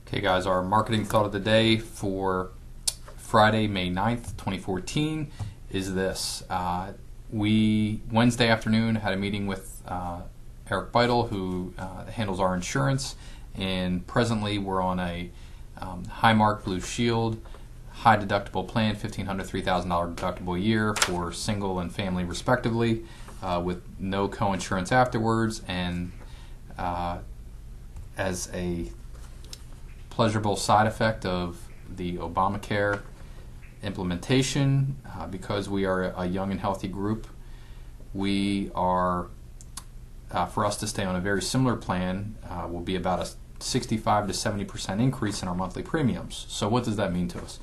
Okay guys, our marketing thought of the day for Friday, May 9th, 2014 is this. We, Wednesday afternoon, had a meeting with Eric Beitel, who handles our insurance, and presently we're on a Highmark Blue Shield, high deductible plan, $1,500, $3,000 deductible a year for single and family respectively, with no co-insurance afterwards, and as a pleasurable side effect of the Obamacare implementation, because we are a young and healthy group, we are, for us to stay on a very similar plan, will be about a 65 to 70% increase in our monthly premiums. So what does that mean to us?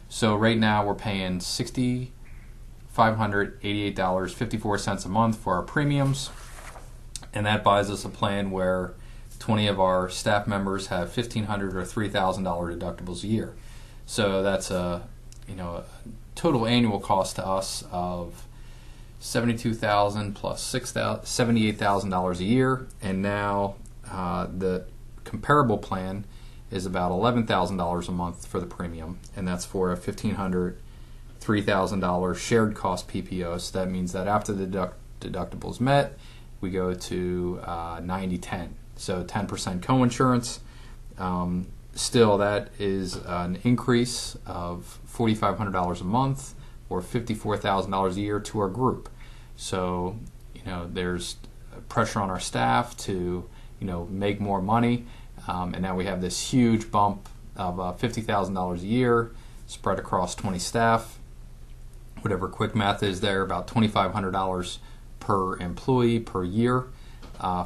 So right now we're paying $6,588.54 a month for our premiums, and that buys us a plan where 20 of our staff members have $1,500 or $3,000 deductibles a year. So that's a total annual cost to us of $72,000 plus $78,000 a year, and now the comparable plan is about $11,000 a month for the premium, and that's for a $1,500, $3,000 shared cost PPO. So that means that after the deductibles met, we go to 90-10. So 10% co-insurance. Still, that is an increase of $4,500 a month or $54,000 a year to our group. So, there's pressure on our staff to, make more money. And now we have this huge bump of $50,000 a year spread across 20 staff. Whatever quick math is there, about $2,500 per employee per year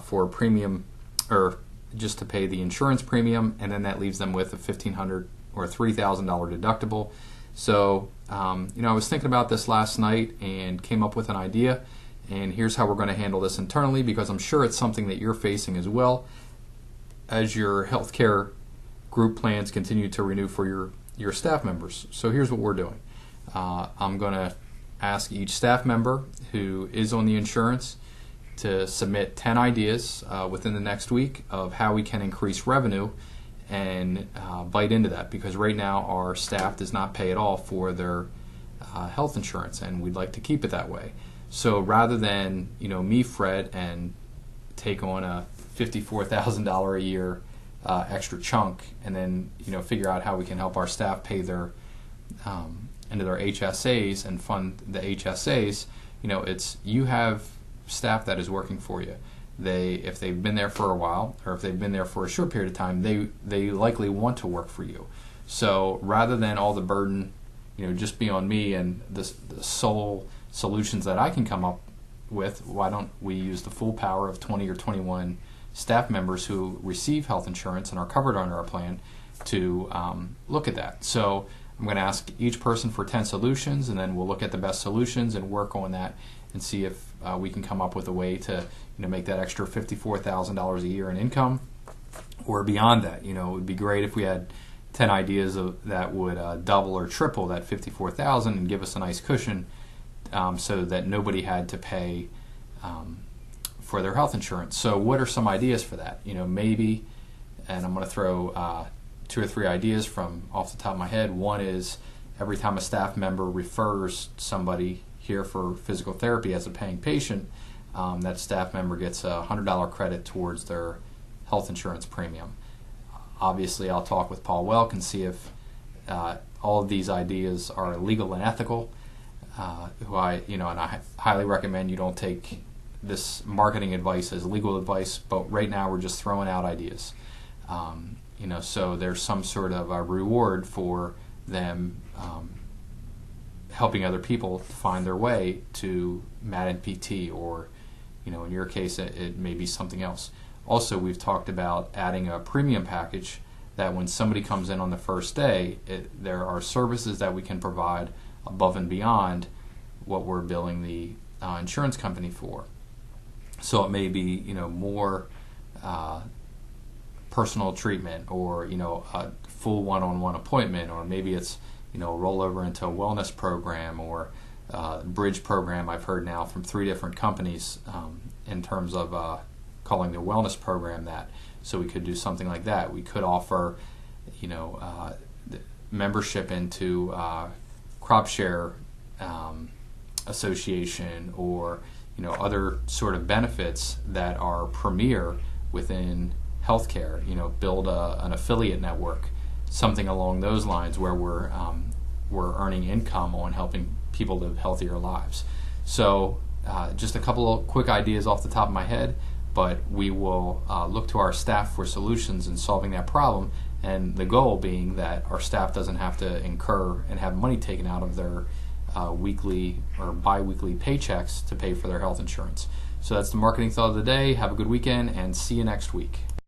for premium, or just to pay the insurance premium, and then that leaves them with a $1,500 or $3,000 deductible. So, I was thinking about this last night and came up with an idea, and here's how we're going to handle this internally, because I'm sure it's something that you're facing as well as your healthcare group plans continue to renew for your staff members. So here's what we're doing. I'm going to ask each staff member who is on the insurance to submit 10 ideas within the next week of how we can increase revenue and bite into that, because right now our staff does not pay at all for their health insurance, and we'd like to keep it that way. So rather than me, Fred, and take on a $54,000 a year extra chunk and then figure out how we can help our staff pay their into their HSAs and fund the HSAs, it's you have staff that is working for you. If they've been there for a while, or if they've been there for a short period of time, they likely want to work for you. So rather than all the burden just be on me and the sole solutions that I can come up with, why don't we use the full power of 20 or 21 staff members who receive health insurance and are covered under our plan to look at that. So I'm going to ask each person for 10 solutions, and then we'll look at the best solutions and work on that and see if we can come up with a way to make that extra $54,000 a year in income or beyond that. It would be great if we had 10 ideas that would double or triple that $54,000 and give us a nice cushion, so that nobody had to pay for their health insurance. So what are some ideas for that? Maybe, and I'm going to throw 2 or 3 ideas from off the top of my head. One is every time a staff member refers somebody here for physical therapy as a paying patient, that staff member gets a $100 credit towards their health insurance premium. Obviously, I'll talk with Paul Welk and see if all of these ideas are legal and ethical. And I highly recommend you don't take this marketing advice as legal advice, but right now we're just throwing out ideas. So there's some sort of a reward for them helping other people find their way to Madden PT, or in your case it may be something else. Also, we've talked about adding a premium package that when somebody comes in on the first day, there are services that we can provide above and beyond what we're billing the insurance company for. So it may be more personal treatment, or a full one-on-one appointment, or maybe it's roll over into a wellness program or bridge program. I've heard now from 3 different companies in terms of calling their wellness program that. So we could do something like that. We could offer membership into crop share association, or other sort of benefits that are premier within healthcare. Build an affiliate network, something along those lines, where we're earning income on helping people live healthier lives. So just a couple of quick ideas off the top of my head, but we will look to our staff for solutions in solving that problem, and the goal being that our staff doesn't have to incur and have money taken out of their weekly or bi-weekly paychecks to pay for their health insurance. So that's the marketing thought of the day. Have a good weekend, and see you next week.